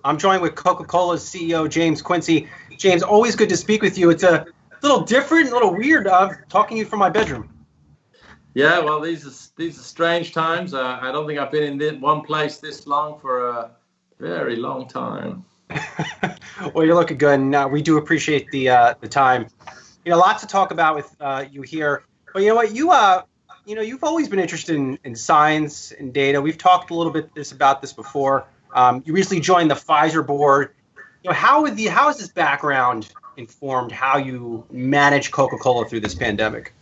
I'm joined with Coca-Cola CEO James Quincey. James, always good to speak with you. It's a little different, a little weird talking to you from my bedroom. Yeah, well, these are strange times. I don't think I've been in one place this long for a very long time. Well, you're looking good, and we do appreciate the time. Lots to talk about with you here. But you know what, you've always been interested in science and data. We've talked a little bit about this before. You recently joined the Pfizer board. How has this background informed how you manage Coca-Cola through this pandemic?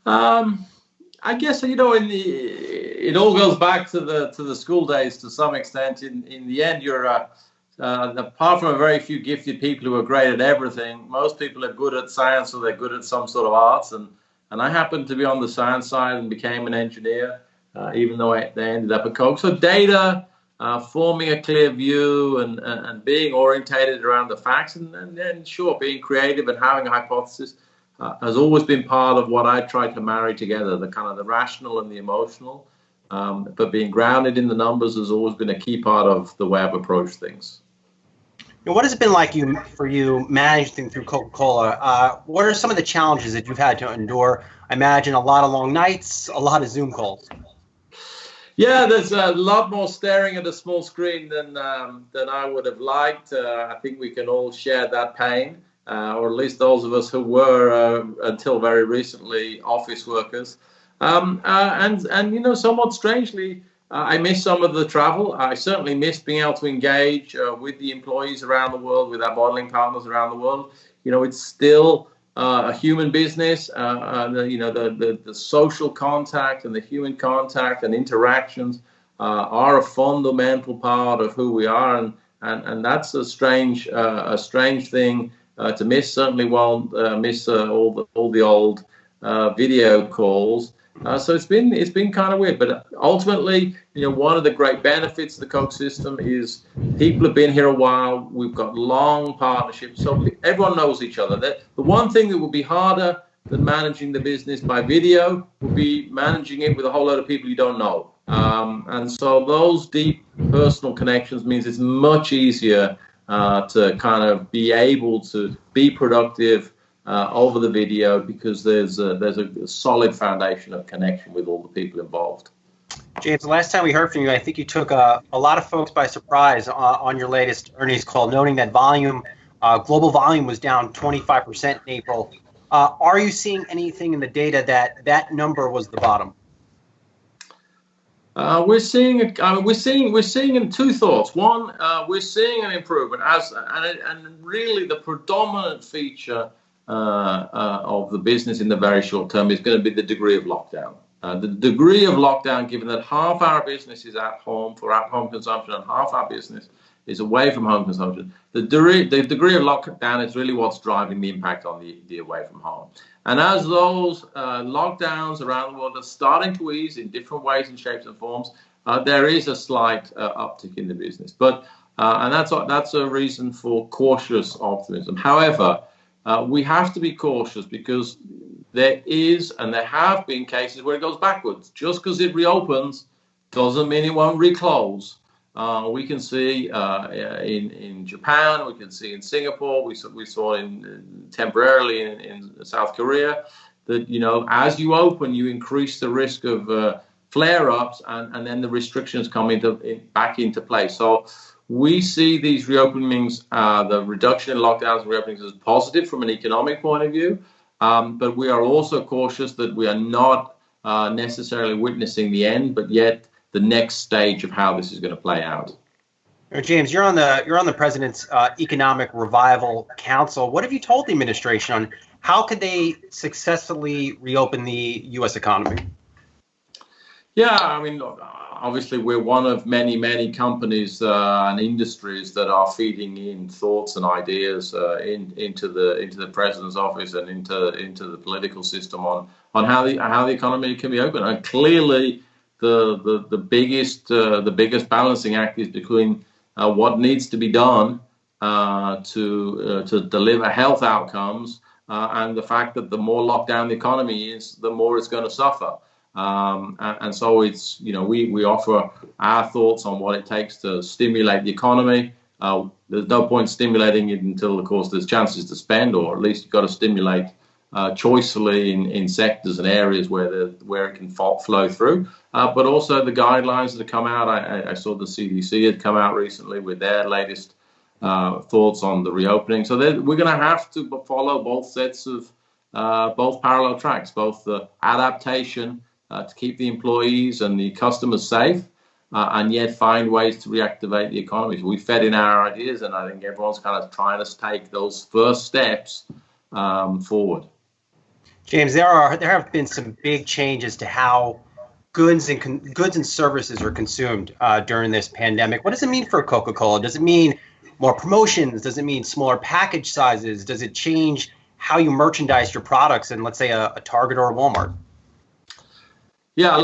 I guess it all goes back to the school days to some extent. In the end, you're apart from a very few gifted people who are great at everything, most people are good at science or they're good at some sort of arts. And I happened to be on the science side and became an engineer, even though they ended up at Coke. So data, forming a clear view and being orientated around the facts, and then sure, being creative and having a hypothesis has always been part of what I try to marry together, the kind of the rational and the emotional. But being grounded in the numbers has always been a key part of the way I've approached things. What has it been like for you managing through Coca-Cola? What are some of the challenges that you've had to endure? I imagine a lot of long nights, a lot of Zoom calls. Yeah, there's a lot more staring at a small screen than I would have liked. I think we can all share that pain, or at least those of us who were until very recently office workers. And somewhat strangely, I miss some of the travel. I certainly miss being able to engage with the employees around the world, with our bottling partners around the world. It's still a human business. The social contact and the human contact and interactions are a fundamental part of who we are, and that's a strange thing to miss. Certainly won't miss all the old video calls. So it's been kind of weird, but ultimately, one of the great benefits of the Coke system is people have been here a while. We've got long partnerships, so everyone knows each other. The one thing that would be harder than managing the business by video would be managing it with a whole lot of people you don't know. And so those deep personal connections means it's much easier to kind of be able to be productive over the video, because there's a solid foundation of connection with all the people involved. James, the last time we heard from you, I think you took a lot of folks by surprise on your latest earnings call, noting that global volume was down 25% in April. Are you seeing anything in the data that number was the bottom? We're seeing in two thoughts. One, we're seeing an improvement and really the predominant feature of the business in the very short term is going to be the degree of lockdown. The degree of lockdown, given that half our business is at home for at-home consumption and half our business is away from home consumption, the degree of lockdown is really what's driving the impact on the away from home. And as those lockdowns around the world are starting to ease in different ways and shapes and forms, there is a slight uptick in the business. But and that's a reason for cautious optimism. However, we have to be cautious because there is and there have been cases where it goes backwards. Just because it reopens doesn't mean it won't reclose. We can see in Japan, we can see in Singapore, we saw temporarily in South Korea that, as you open, you increase the risk of flare-ups and then the restrictions come back into place. So we see these reopenings, the reduction in lockdowns and reopenings as positive from an economic point of view, but we are also cautious that we are not necessarily witnessing the end, but yet the next stage of how this is going to play out. James, you're on the President's Economic Revival Council. What have you told the administration on how could they successfully reopen the U.S. economy? Yeah, I mean, obviously we're one of many, many companies and industries that are feeding in thoughts and ideas into the president's office and into the political system on how the economy can be open. And clearly, the biggest balancing act is between what needs to be done to deliver health outcomes and the fact that the more locked down the economy is, the more it's going to suffer. And so it's, we offer our thoughts on what it takes to stimulate the economy. There's no point stimulating it until, of course, there's chances to spend, or at least you've got to stimulate choicely in sectors and areas where it can flow through. But also the guidelines that have come out. I saw the CDC had come out recently with their latest thoughts on the reopening. So we're going to have to follow both sets of both parallel tracks, both the adaptation to keep the employees and the customers safe, and yet find ways to reactivate the economy. So we fed in our ideas, and I think everyone's kind of trying to take those first steps forward. James, there have been some big changes to how goods and services are consumed during this pandemic. What does it mean for Coca-Cola? Does it mean more promotions? Does it mean smaller package sizes? Does it change how you merchandise your products in, let's say, a Target or a Walmart? Yeah,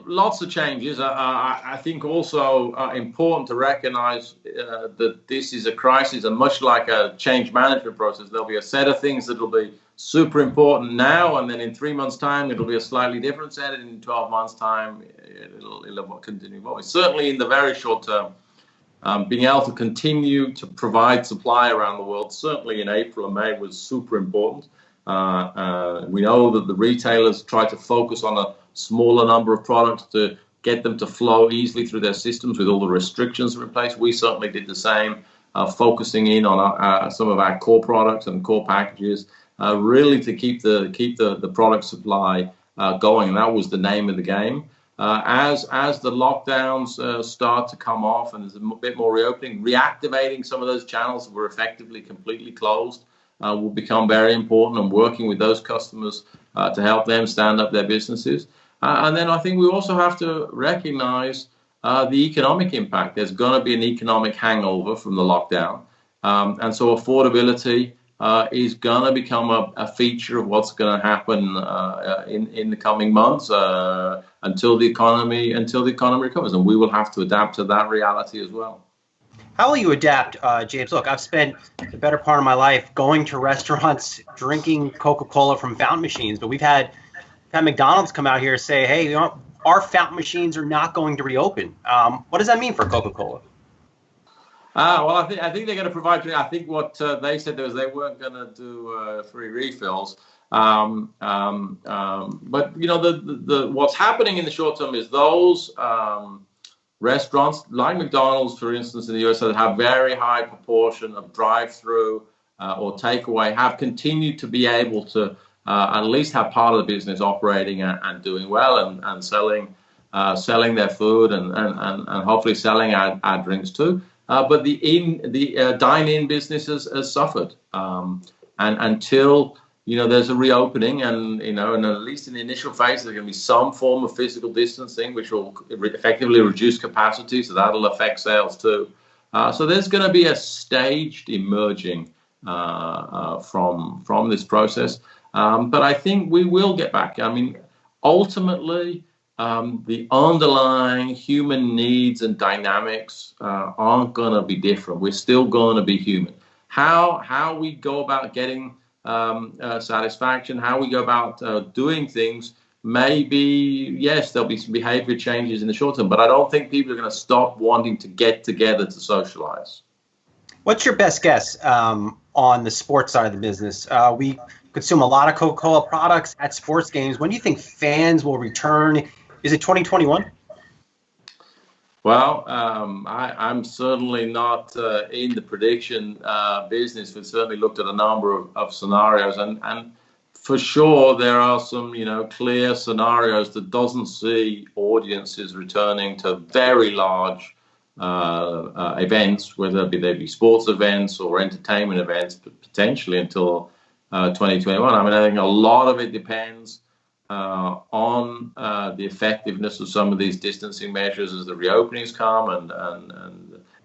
lots of changes. I think also important to recognize that this is a crisis, and much like a change management process, there'll be a set of things that will be super important now, and then in 3 months' time, it'll be a slightly different set, and in 12 months' time, it'll continue evolving. Certainly in the very short term, being able to continue to provide supply around the world, certainly in April and May, was super important. We know that the retailers try to focus on a smaller number of products to get them to flow easily through their systems with all the restrictions in place. We certainly did the same, focusing in on some of our core products and core packages, really to keep the product supply going. And that was the name of the game. As the lockdowns start to come off and there's a bit more reopening, reactivating some of those channels that were effectively completely closed will become very important, and working with those customers to help them stand up their businesses. And then I think we also have to recognize the economic impact. There's going to be an economic hangover from the lockdown. And so affordability is going to become a feature of what's going to happen in the coming months until the economy recovers. And we will have to adapt to that reality as well. How will you adapt, James? Look, I've spent the better part of my life going to restaurants, drinking Coca-Cola from fountain machines, but we've had McDonald's come out here and say, hey, our fountain machines are not going to reopen. What does that mean for Coca-Cola? Well, I think they're going to provide. I think what they said was they weren't going to do free refills. But what's happening in the short term is those restaurants like McDonald's, for instance, in the US, that have very high proportion of drive-through or takeaway, have continued to be able to at least have part of the business operating and doing well and selling their food and hopefully selling our drinks too. But the dine-in business has suffered, and until there's a reopening, and at least in the initial phase, there's going to be some form of physical distancing, which will effectively reduce capacity, so that'll affect sales too. So there's going to be a staged emerging from this process. But I think we will get back. I mean, ultimately, the underlying human needs and dynamics aren't going to be different. We're still going to be human. How we go about getting satisfaction, how we go about doing things, maybe, yes, there'll be some behavior changes in the short term, but I don't think people are going to stop wanting to get together to socialize. What's your best guess on the sports side of the business? We consume a lot of Coca-Cola products at sports games. When do you think fans will return? Is it 2021? Well, I'm certainly not in the prediction business. We've certainly looked at a number of scenarios, and for sure there are some, clear scenarios that doesn't see audiences returning to very large events, whether they be sports events or entertainment events, potentially until 2021. I mean, I think a lot of it depends on the effectiveness of some of these distancing measures as the reopenings come and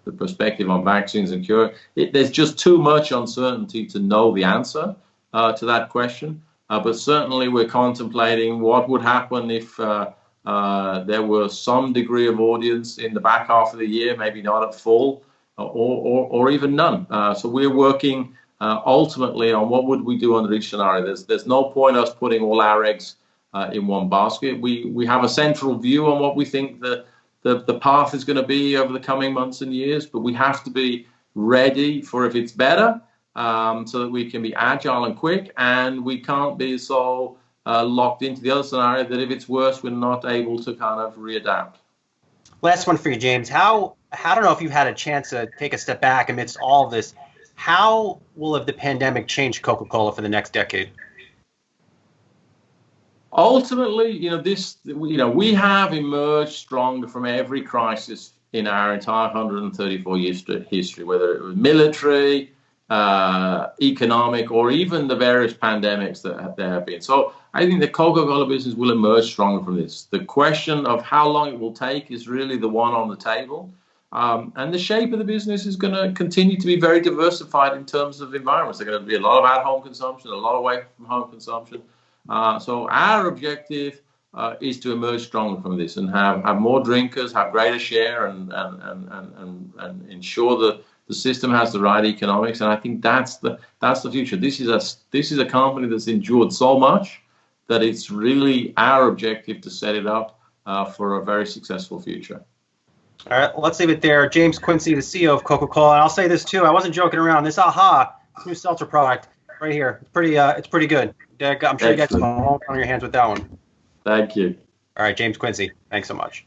the perspective on vaccines and cure. There's just too much uncertainty to know the answer to that question. But certainly we're contemplating what would happen if there were some degree of audience in the back half of the year, maybe not at full or even none. So we're working ultimately on what would we do under each scenario. There's no point us putting all our eggs in one basket. We have a central view on what we think the path is going to be over the coming months and years, but we have to be ready for if it's better, so that we can be agile and quick, and we can't be so locked into the other scenario that if it's worse, we're not able to kind of readapt. Last one for you, James. I don't know if you've had a chance to take a step back amidst all of this. How will the pandemic change Coca-Cola for the next decade? Ultimately, we have emerged stronger from every crisis in our entire 134-year history, whether it was military, economic, or even the various pandemics that there have been. So I think the Coca-Cola business will emerge stronger from this. The question of how long it will take is really the one on the table. And the shape of the business is going to continue to be very diversified in terms of environments. There's going to be a lot of at-home consumption, a lot of away-from-home consumption. So our objective is to emerge stronger from this and have more drinkers, have greater share, and ensure that the system has the right economics. And I think that's the future. This is a company that's endured so much that it's really our objective to set it up for a very successful future. All right, let's leave it there. James Quincey, the CEO of Coca-Cola. And I'll say this too. I wasn't joking around. This AHA, this new seltzer product right here, it's pretty good. I'm sure you got some homework on your hands with that one. Thank you. All right, James Quincey, thanks so much.